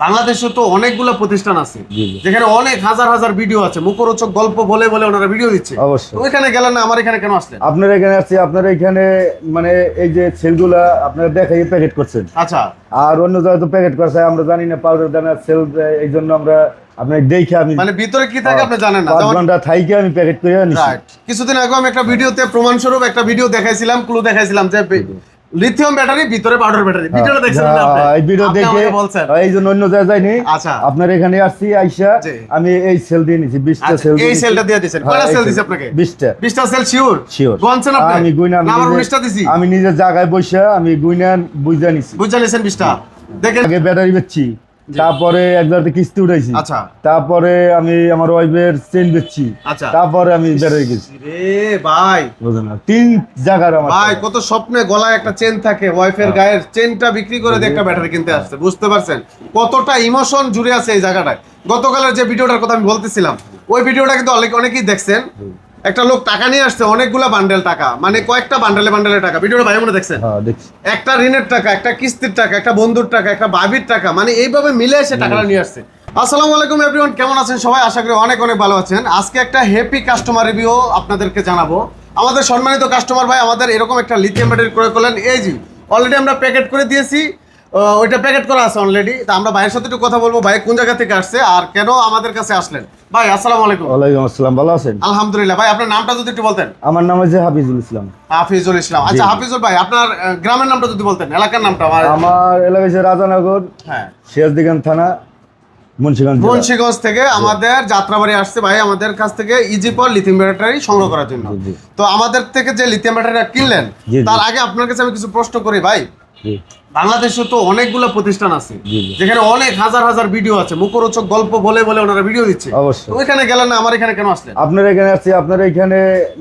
বাংলাদেশে তো অনেকগুলো প্রতিষ্ঠান আছে যেখানে অনেক হাজার হাজার ভিডিও আছে, মুখরোচক গল্প বলে বলে ওনারা ভিডিও দিচ্ছে। অবশ্যই ওইখানে গেলেন না, আমার এখানে কেন আসলেন? আপনার এখানে আসছে, আপনার এখানে মানে এই যে সেলগুলা আপনারা দেখাই প্যাকেট করছেন। আচ্ছা, আর অন্য জায়গায় তো প্যাকেট করছে আমরা জানি না, পাউডার দানা সেল, এই জন্য আমরা আপনার দেখে আমি মানে ভিতরে কি থাকে আপনি জানেন না। 5 ঘন্টা থাইকে আমি প্যাকেট করে আনিছি। রাইট, কিছুদিন আগে আমি একটা ভিডিওতে প্রমাণস্বরূপ একটা ভিডিও দেখাইছিলাম, ক্লু দেখাইছিলাম যে লিথিয়াম ব্যাটারি ভিতরে পাউডার ব্যাটারি। ভিডিওটা দেখছেন না আপনি? এই ভিডিও দেখে বলছেন এই জন্য অন্য জায়গায় যাইনি। আচ্ছা, আপনার এখানে আসছি আইসা আমি এই সেল দিয়ে নিছি 20টা সেল। এই সেলটা দিয়ে দিয়েছেন? কয়টা সেল দিছে আপনাকে? 20টা সেল শিওর? শিওর কোনছেন আপনি? আমি গুইনা আমার 19টা দিছি। আমি নিজের জায়গায় বসে আমি গুইনা বুঝা নিছি। বুঝা নিছেন 20টা? দেখেন আগে ব্যাটারি বেচছি, তারপরে একবারতে কিস্তি উঠাইছি, আচ্ছা, তারপরে আমি আমার ওয়াইফের চেইন বেচছি, আচ্ছা, তারপরে আমি ব্যাটারি গেছি। রে ভাই বুঝলেন না, 3 জায়গার আমার ভাই কত স্বপ্নে গলায় একটা চেন থাকে, ওয়াইফের গায়ের চেনটা বিক্রি করে দিয়ে একটা ব্যাটারি কিনতে আসছে। বুঝতে পারছেন কতটা ইমোশন জুড়ে আছে এই জায়গাটায়? গতকালের যে ভিডিওটার কথা আমি বলতেছিলাম, ওই ভিডিওটা কিন্তু অনেকেই দেখছেন। একটা লোক টাকা নিয়ে আসছে, অনেকগুলা বান্ডেল টাকা, মানে কয়েকটা বান্ডেলে বান্ডেলে টাকা। ভিডিওটা ভাই মনে দেখছেন? দেখছি। একটা ঋণের টাকা, একটা কিস্তির টাকা, একটা বন্ধুর টাকা, একটা ভাবির টাকা, মানে এইভাবে মিলে এসে টাকাটা নিয়ে আসছে। আসসালামু আলাইকুম এভরিওয়ান, কেমন আছেন সবাই? আশা করি অনেক অনেক ভালো আছেন। আজকে একটা হ্যাপি কাস্টমার রিভিউ আপনাদেরকে জানাবো। আমাদের সম্মানিত কাস্টমার ভাই আমাদের এরকম একটা লিথিয়াম ব্যাটারি ক্রয় করলেন। এই যে অলরেডি আমরা প্যাকেট করে দিয়েছি, ওইটা প্যাকেট করা আছে অলরেডি। তা আমরা ভাইয়ের সাথে একটু কথা বলবো, ভাই কোন জায়গা থেকে আসছে আর কেন আমাদের কাছে আসলেন। ভাই আসসালামু আলাইকুম। ওয়ালাইকুম আসসালাম, ভালো আছেন? আলহামদুলিল্লাহ। ভাই আপনার নামটা যদি একটু বলতেন। আমার নাম হচ্ছে হাফিজুল ইসলাম। হাফিজুল ইসলাম, আচ্ছা হাফিজুল ভাই আপনার গ্রামের নামটা যদি বলতেন, এলাকার নামটা। আমার এলাকা হচ্ছে রাজানগর, হ্যাঁ, সিরাজদিগান থানা, মুন্সিগঞ্জ থেকে আমাদের যাত্রাবাড়ি আসছে ভাই আমাদের কাছ থেকে ইজিপল লিথিয়াম ব্যাটারি সংগ্রহ করার জন্য। তো আমাদের থেকে যে লিথিয়াম ব্যাটারি কিনলেন, তার আগে আপনার কাছে আমি কিছু প্রশ্ন করি ভাই। বাংলাদেশে তো অনেকগুলো প্রতিষ্ঠান আছে যেখানে অনেক হাজার হাজার ভিডিও আছে, মুখরোচক গল্প বলে বলে ওনারা ভিডিও দিচ্ছে। অবশ্যই ওইখানে গেলেন না, আমার এখানে কেন আসলেন? আপনার এখানে আসছে, আপনার এখানে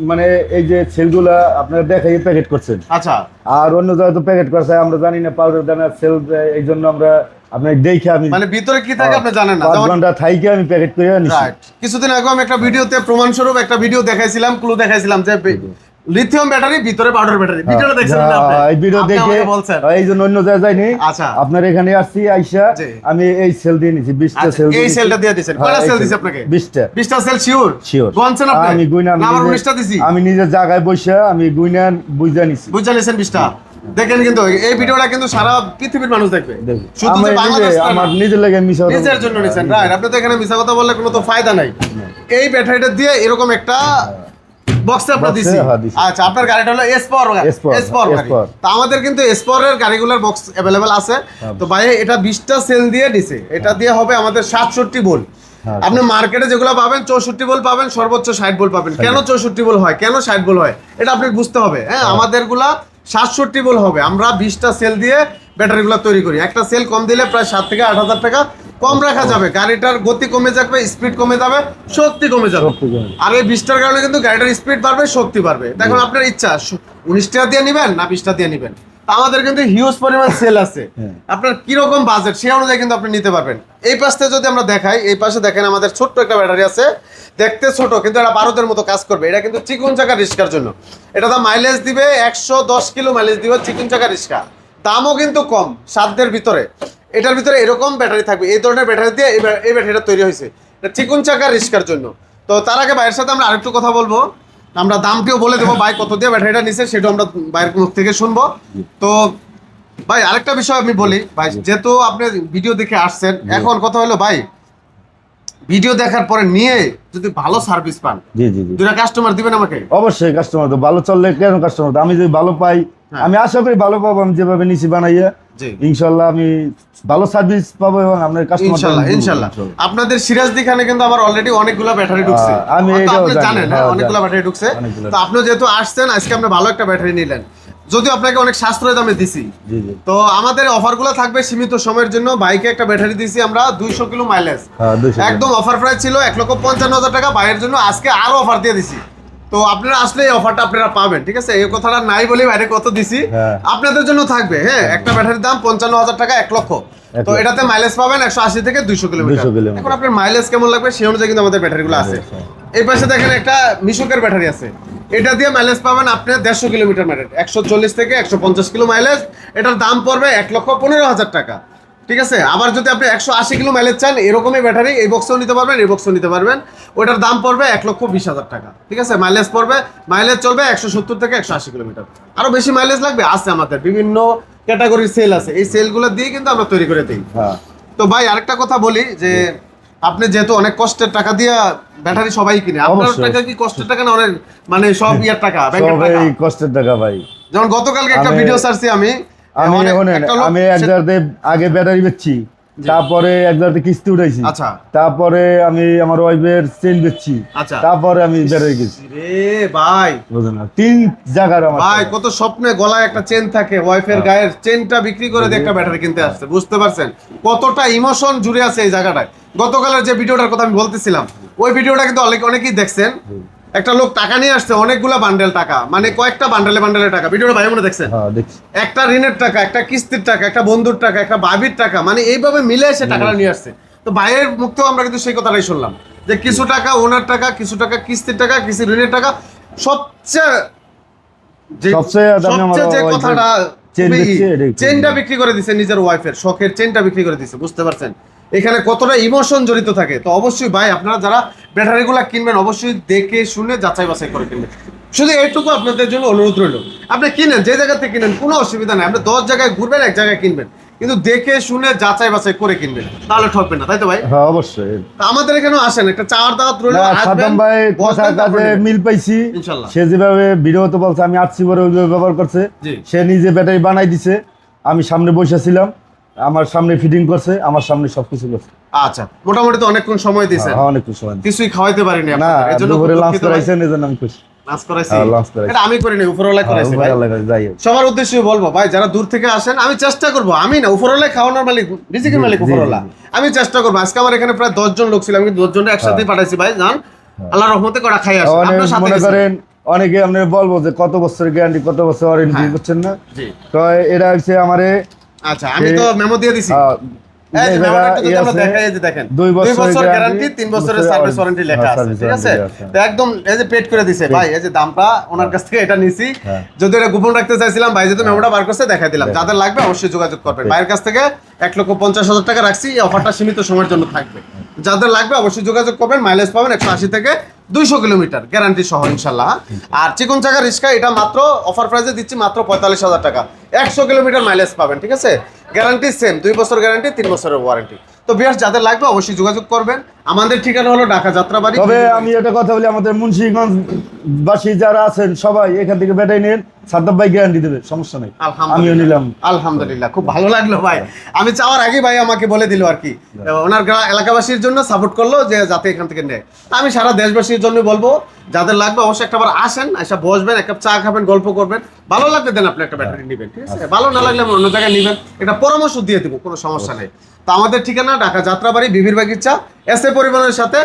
মানে এই যে সেলগুলা আপনারা দেখাই প্যাকেট করছেন। আচ্ছা, আর অন্য জায়গায় তো প্যাকেট করছে আমরা জানি না, পাউডার দানা সেল, এই জন্য আমরা আপনার দেখে আমি মানে ভিতরে কি থাকে আপনি জানেন না। 5 ঘন্টা থাইকে আমি প্যাকেট করে আনিছি। রাইট, কিছুদিন আগে আমি একটা ভিডিওতে প্রমাণস্বরূপ একটা ভিডিও দেখাইছিলাম, ক্লু দেখাইছিলাম যে লিথিয়াম ব্যাটারি ভিতরে পাউডার ব্যাটারি। ভিডিওটা দেখছেন না আপনি? এই ভিডিও দেখে বলছেন এই জন্য অন্য জায়গায় যাইনি। আচ্ছা, আপনার এখানে আসছি আইসা আমি এই সেল দিয়ে নিছি 20টা সেল। এই সেলটা দিয়ে দিয়েছেন? কয়টা সেল দিছে আপনাকে? 20টা সেল শিওর? শিওর কোনছেন আপনি? আমি গুইনা আমার 19টা দিছি। আমি নিজের জায়গায় বসে আমি গুইনা বুঝা নিছি। বুঝা নিছেন 20টা? দেখেন কিন্তু এই ভিডিওটা কিন্তু সারা পৃথিবীর মানুষ দেখবে, শুধু যে বাংলাদেশ আমার নিজের লাগে মিছা কথা, নিজের জন্য নিছেন। রাইট, আপনি তো এখানে মিছা কথা বললে কোনো তো ফায়দা নাই। এই ব্যাটারিটা দিয়ে এরকম একটা বক্সে আমরা দিছি। আচ্ছা, আপনার গাড়িটা হলো এসপর গাড়ি। তো আমাদের কিন্তু এসপরের গাড়িগুলোর বক্স अवेलेबल আছে। তো ভাই এটা 20টা সেল দিয়ে দিছে, এটা দিয়ে হবে আমাদের 67 ভোল্ট। আপনি মার্কেটে যেগুলো পাবেন 64 ভোল্ট পাবেন, সর্বোচ্চ 60 ভোল্ট পাবেন। কেন 64 ভোল্ট হয়, কেন 60 ভোল্ট হয়, এটা আপনাকে বুঝতে হবে। হ্যাঁ, আমাদেরগুলা 67 ভোল্ট হবে। আমরা 20টা সেল দিয়ে ব্যাটারিগুলো তৈরি করি। একটা সেল কম দিলে প্রায় 7 থেকে 8,000 টাকা কম রাখা যাবে। গাড়িটার গতি কমে যাবে, স্পিড কমে যাবে, শক্তি কমে যাবে। আর এই 20টার কারণে কিন্তু গাড়িটার স্পিড বাড়বে, শক্তি বাড়বে। এখন আপনার ইচ্ছা 19টা দিয়ে নেবেন না 20টা দিয়ে নেবেন। আমাদের কিন্তু হিউজ পরিমাণ সেল আছে, আপনার কিরকম বাজেট সেই অনুযায়ী কিন্তু আপনি নিতে পারবেন। এই পাশে যদি আমরা দেখাই, এই পাশে দেখেন আমাদের ছোট্ট একটা ব্যাটারি আছে, দেখতে ছোট কিন্তু এটা বারুদের মতো কাজ করবে। এটা কিন্তু চিকন চাকা রিস্কার জন্য। এটা তো মাইলেজ দিবে 110 কিলো মাইলেজ দিবে, চিকন চাকা রিস্কা। দামও কিন্তু কম, সাধ্যের ভিতরে। এটার ভিতরে এরকম ব্যাটারি থাকবে, এই ধরনের ব্যাটারি দিয়ে এই ব্যাটারিটা তৈরি হয়েছে, এটা চিকন চাকা রিস্কার জন্য। তো তার আগে ভাইয়ের সাথে আমরা আরেকটু কথা বলবো, আমরা দামকেও বলে দেবো ভাই কত দিয়ে ব্যাটারিটা নিছে, সেটা আমরা ভাইয়ের মুখ থেকে শুনবো। তো ভাই আরেকটা বিষয় আমি বলি ভাই, যেহেতু আপনি ভিডিও দেখে আসছেন, এখন কথা হলো ভাই ভিডিও দেখার পরে নিয়ে যদি ভালো সার্ভিস পান, দুটা কাস্টমার দিবেন আমাকে? অবশ্যই, কাস্টমার তো ভালো চললে কেন কাস্টমার, আমি যদি ভালো পাই আমি আশা করি ভালো পাবো। আমি যেভাবে নিছি বানাইয়া ইনশাআল্লাহ আমি ভালো সার্ভিস পাবো এবং আপনার কাস্টমার ইনশাআল্লাহ। আপনাদের সিরাজদি খানে কিন্তু আমার অলরেডি অনেকগুলো ব্যাটারি ঢুকছে, আমি আপনি জানেন অনেকগুলো ব্যাটারি ঢুকছে। তো আপনি যেহেতু আসছেন আজকে আপনি ভালো একটা ব্যাটারি নিলেন, যদিও আপনাকে অনেক সাশ্রয় দামে দিছি। তো আমাদের অফারগুলো থাকবে সীমিত সময়ের জন্য। বাইকে একটা ব্যাটারি দিছি আমরা 200 কিলো মাইলেজ, একদম অফার প্রাইস ছিল 1,55,000 টাকা। বাইরের জন্য আজকে আরো অফার দিয়ে দিছি। তো আপনারা আসলে এই অফারটা আপনারা পাবেন, ঠিক আছে? এই কথাটা নাই বলি বাইরে কত দিছি, আপনাদের জন্য থাকবে। হ্যাঁ, একটা ব্যাটারির দাম 55,000 টাকা, 1 লক্ষ। তো এটাতে মাইলেজ পাবেন 180 থেকে 200 কিলোমিটার। এখন আপনার মাইলেজ কেমন লাগবে সেই অনুযায়ী কিন্তু আমাদের ব্যাটারিগুলো আছে। এই পাশে দেখেন একটা মিশুকের ব্যাটারি আছে, এটা দিয়ে মাইলেজ পাবেন আপনি 150 কিলোমিটার মাইলেজ, 140 থেকে 150 কিলো মাইলেজ। এটার দাম পড়বে 1,15,000 টাকা, ঠিক আছে। আবার যদি আপনি 180 কিলো মাইলেজ চান এরকমই ব্যাটারি এই বক্সেও নিতে পারবেন, এই বক্সেও নিতে পারবেন। ওটার দাম পড়বে 1,20,000 টাকা, ঠিক আছে। মাইলেজ পড়বে, মাইলেজ চলবে 170 থেকে 180 কিলোমিটার। আরো বেশি মাইলেজ লাগবে আছে আমাদের বিভিন্ন ক্যাটাগরির সেল আছে, এই সেলগুলো দিয়ে কিন্তু আমরা তৈরি করে দিই। তো ভাই আরেকটা কথা বলি যে আপনি যেহেতু অনেক কষ্টের টাকা দিয়ে ব্যাটারি সবাই কিনে, আপনার টাকা কি কষ্টের টাকা না অনেক মানে সব ইয়ার টাকা, ব্যাংকের টাকা? সবই কষ্টের টাকা ভাই। যেমন গতকালকে একটা ভিডিও ছাড়ছি আমি আগে ব্যাটারি বেচছি, তারপরে একবারে কিস্তি উঠাইছি, আচ্ছা, তারপরে আমি আমার ওয়াইফের চেন বেচছি, আচ্ছা, তারপরে আমি ব্যাটারি কিনছি। রে ভাই বুঝলেন না, 3 জায়গার আমার ভাই কত স্বপ্নে গলায় একটা চেন থাকে, ওয়াইফের গায়ের চেনটা বিক্রি করে দিয়ে একটা ব্যাটারি কিনতে আসছে। বুঝতে পারছেন কতটা ইমোশন জুড়ে আছে এই জায়গাটায়। গতকালের যে ভিডিওটার কথা আমি বলতেছিলাম, ওই ভিডিওটা কিন্তু অনেকেই দেখছেন। একটা লোক টাকা নিয়ে আসছে, অনেকগুলা বান্ডেল টাকা, মানে কয়েকটা বান্ডেলে টাকা। ভিডিওটা ভাই মনে দেখছেন? একটা ঋণের টাকা, একটা কিস্তির টাকা, একটা বন্ধুর টাকা, একটা ভাবির টাকা, মানে এইভাবে মিলে এসে টাকাটা নিয়ে আসছে। তো ভাইয়ের মুখ থেকেও আমরা কিন্তু সেই কথাটাই শুনলাম যে কিছু টাকা ওনার টাকা, কিছু টাকা কিস্তির টাকা, কিছু ঋণের টাকা। সবচেয়ে যে কথাটা চেনটা বিক্রি করে দিছে, নিজের ওয়াইফের শখের চেনটা বিক্রি করে দিছে। বুঝতে পারছেন এখানে কতটা ইমোশন জড়িত থাকে। তো অবশ্যই ভাই আপনারা যারা ব্যাটারিগুলা কিনবেন অবশ্যই দেখে শুনে যাচাই বাছাই করে কিনবেন। শুধু এইটুকু আপনাদের জন্য অনুরোধ রইল, আপনি কিনেন যে জায়গা থেকে কিনেন কোনো অসুবিধা নাই। আপনি 10 জায়গায় ঘুরবেন, এক জায়গায় কিনবেন, কিন্তু দেখে শুনে যাচাই বাছাই করে কিনবেন, তাহলে ঠকবেন না, তাই তো ভাই? হ্যাঁ অবশ্যই। আমাদের এখানেও আসেন, একটা চাওয়ার দাওয়াত রইল। সাদ্দাম ভাই কথার কাজে মিল পাইছি ইনশাআল্লাহ। সে যেভাবে ভিডিওতে বলছে আমি আসছি পরে ওইভাবে ব্যবহার করছে। সে নিজে ব্যাটারি বানাই দিছে, আমি সামনে বসেছিলাম, আমার সামনে ফিটিং করছে, আমার সামনে সবকিছু করছে। আচ্ছা, মোটামুটি তো অনেকক্ষণ সময় দিয়েছে। হ্যাঁ অনেকক্ষণ সময়, কিছুই খাওয়াইতে পারিনি না, আপনাদের, এজন্য দুপুরে লাঞ্চ করাইছেন, এজন্য আমি খুশি। লাঞ্চ করাইছি, এটা আমি করিনি, উপরওয়ালা করাইছে ভাই। সবার উদ্দেশ্যে বলবো ভাই যারা দূর থেকে আসেন, আমি চেষ্টা করব, আমি না উপরওয়ালা খাওয়ানোর মালিক, রিজিকের মালিক উপরওয়ালা, আমি চেষ্টা করব। আজকে আমার এখানে প্রায় 10 জন লোক ছিল, আমি 10 জনের একসাথে পাঠাইছি ভাই, জান আল্লাহর রহমতে করা খাই আসে। আপনার সাথে মনে করেন অনেকে আপনি বলবো যে কত বছরের গ্যারান্টি, কত বছর ওয়ারেন্টি, বুঝছেন না? তো এটা হচ্ছে আমারে, আচ্ছা আমি তো মেমো দিয়ে দিছি, এই যে দেখেন 2 বছর গ্যারান্টি, 3 বছরের সার্ভিস ওয়ারেন্টি লেখা আছে, ঠিক আছে। তো একদম এই যে পেড করে দিছে ভাই, এই যে দামটা ওনার কাছ থেকে এটা নিছি, যদি এটা গোপন রাখতে চাইছিলাম, ভাই যেহেতু মেমোটা বার করছে দেখাই দিলাম। যাদের লাগবে অবশ্যই যোগাযোগ করবেন, ভাইয়ের কাছ থেকে 1,50,000 টাকা রাখছি, এই অফারটা সীমিত সময়ের জন্য থাকবে। যাদের লাগবে অবশ্যই যোগাযোগ করবেন, মাইলেজ পাবেন 180 থেকে 200 কিলোমিটার গ্যারান্টি সহ ইনশাল্লাহ। আর চিকন চাকা রিস্কা এটা মাত্র অফার প্রাইসে দিচ্ছি মাত্র 45,000 টাকা, 100 কিলোমিটার মাইলেজ পাবেন, ঠিক আছে। গ্যারান্টি সেম, 2 বছর গ্যারান্টি, 3 বছরের ওয়ারেন্টি। তো বিয়াস যাদের লাগবে অবশ্যই যোগাযোগ করবেন। আমাদের ঠিকানা হলো ঢাকা যাত্রাবাড়ি। তবে আমি একটা কথা বলি, আমাদের মুন্সিগঞ্জ বাসী যারা আছেন সবাই এখান থেকে ব্যাটারি নেন, সাদ্দাম ভাই গ্যারান্টি দেবে, সমস্যা নেই। আমিও নিলাম, আলহামদুলিল্লাহ, খুব ভালো লাগলো ভাই। আমি চাওয়ার আগে ভাই আমাকে বলে দিল আর কি, ওনার এলাকাবাসীর জন্য সাপোর্ট করলো যে যাতে এখান থেকে নেয়। আমি সারা দেশবাসীর জন্য বলবো যাদের লাগবে অবশ্যই একটাবার আসেন, এসে বসবেন, এক কাপ চা খাবেন, গল্প করবেন, ভালো লাগবে দেন আপনি একটা ব্যাটারি নেবেন, ঠিক আছে। ভালো না লাগলে অন্য জায়গায় নেবেন, এটা পরামর্শ দিয়ে দেবো, কোনো সমস্যা নেই। তো আমাদের ঠিকানা ঢাকা যাত্রাবাড়ি, বিবির বাগিচা, এস এ পরিবহনের সাথে,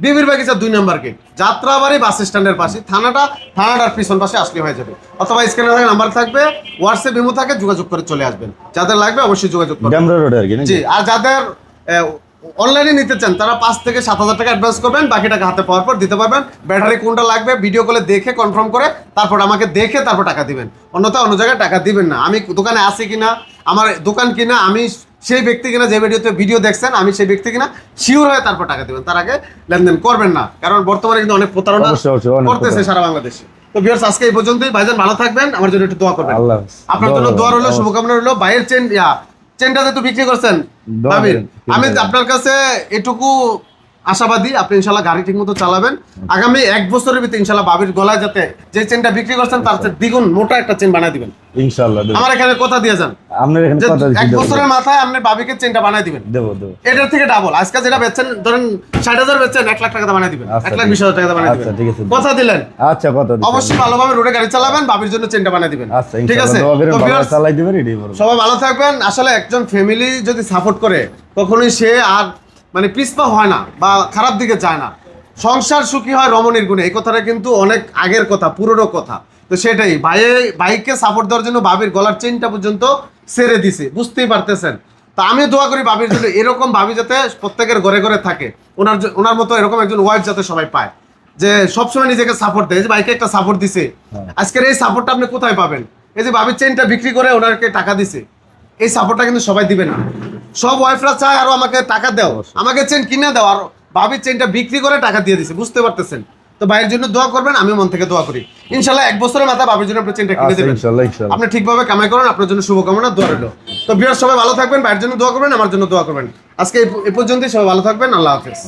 বিবির বাগিচা 2 নম্বর গেট, যাত্রাবাড়ি বাস স্ট্যান্ডের পাশে, থানাটার পিছন পাশে আসলে হয়ে যাবে। অথবা স্ক্রিনে নাম্বার থাকবে, হোয়াটসঅ্যাপ ইমো থাকে, যোগাযোগ করে চলে আসবেন। যাদের লাগবে অবশ্যই যোগাযোগ করবেন। জি, আর যাদের অনলাইনে নিতে চান তারা 5 থেকে 7,000 টাকা অ্যাডভান্স করবেন, বাকি টাকা হাতে পাওয়ার পর দিতে পারবেন। ব্যাটারি কোনটা লাগবে ভিডিও কলে দেখে কনফার্ম করে তারপর আমাকে দেখে তারপর টাকা দিবেন, অন্যথা অন্য জায়গায় টাকা দিবেন না। আমি দোকানে আছি কিনা, আমার দোকান কিনা, আমি সেই ব্যক্তি কিনা যে ভিডিও দেখছেন, আমি সেই ব্যক্তি কিনা শিওর হয়ে তারপর টাকা দিবেন, তার আগে লেনদেন করবেন না, কারণ বর্তমানে কিন্তু অনেক প্রতারণা করতেছে সারা বাংলাদেশে। তো ভিউয়ার্স আজকে এই পর্যন্তই, ভাইজান ভালো থাকবেন, আমার জন্য একটু দোয়া করবেন, আপনার জন্য দোয়া রইলো, শুভকামনা রইলো। ভাইয়ের চেনটা যেহেতু বিক্রি করছেন ভাবির, আমি আপনার কাছে এটুকু আশাবাদী আপনি ইনশাল্লাহ গাড়ি ঠিক মতো চালাবেন। আগামী 1 বছরের ভিতরে ইনশাল্লাহ বাবির গলায় যাতে যে চেনটা বিক্রি করছেন তার দ্বিগুণ মোটা একটা চেন বানাই দিবেন ইনশাল্লাহ। আমার এখানে কথা দিয়ে যান, আপনার এখানে কথা দিবেন, 1 বছরের মাথায় আপনি বাবিকে চেনটা বানাই দিবেন, দেবো এটার থেকে ডাবল। আজকে যেটা বেচছেন ধরেন 60,000 বেচছেন, 1 লাখ টাকা বানাই দিবেন, 1,20,000 টাকা বানাই দিবেন। ঠিক আছে, কথা দিলেন? আচ্ছা, কথা দিবেন। অবশ্যই ভালোভাবে রোডে গাড়ি চালাবেন, বাবির জন্য চেনটা বানাই দিবেন। আচ্ছা, ঠিক আছে, চালাই দিবেন, এটাই বলবো। সবাই ভালো থাকবেন। আসলে একজন ফ্যামিলি যদি সাপোর্ট করে কখনোই সে আর মানে পিছপা হয় না বা খারাপ দিকে যায় না। সংসার সুখী হয় রমণীর গুণে, এই কথাটা কিন্তু অনেক আগের কথা, পুরনো কথা। তো সেটাই বাইককে সাপোর্ট দেওয়ার জন্য বাবির গলার চেনটা পর্যন্ত ছেড়ে দিছে, বুঝতেই পারতেছেন। তা আমি দোয়া করি বাবির জন্য এরকম ভাবি যাতে প্রত্যেকের ঘরে ঘরে থাকে, ওনার মতো এরকম একজন ওয়াইফ যাতে সবাই পায়, যে সবসময় নিজেকে সাপোর্ট দেয়। যে বাইকে একটা সাপোর্ট দিছে, আজকের এই সাপোর্টটা আপনি কোথায় পাবেন? এই যে বাবির চেনটা বিক্রি করে ওনাকে টাকা দিছে, এই সাপোর্টটা কিন্তু সবাই দিবে না। সব ওয়াইফরা চায় আরো আমাকে টাকা দাও, আমাকে চেন কিনে দাও, আর ভাবির চেনটা বিক্রি করে টাকা দিয়ে দিছে, বুঝতে পারতেছেন? তো ভাইয়ের জন্য দোয়া করবেন, আমি মন থেকে দোয়া করি। ইনশাল্লাহ 1 বছরের মাথায় ভাবির জন্য আপনি চেনটা কিনে দেবেন। ইনশাআল্লাহ ইনশাআল্লাহ। আপনি ঠিকভাবে কামাই করেন, আপনার জন্য শুভকামনা, দোয়া রইল। তো ভিউয়ার্স সবাই ভালো থাকবেন, ভাইয়ের জন্য দোয়া করবেন, আমার জন্য দোয়া করবেন। আজকে এই পর্যন্তই, সবাই ভালো থাকবেন, আল্লাহ হাফেজ।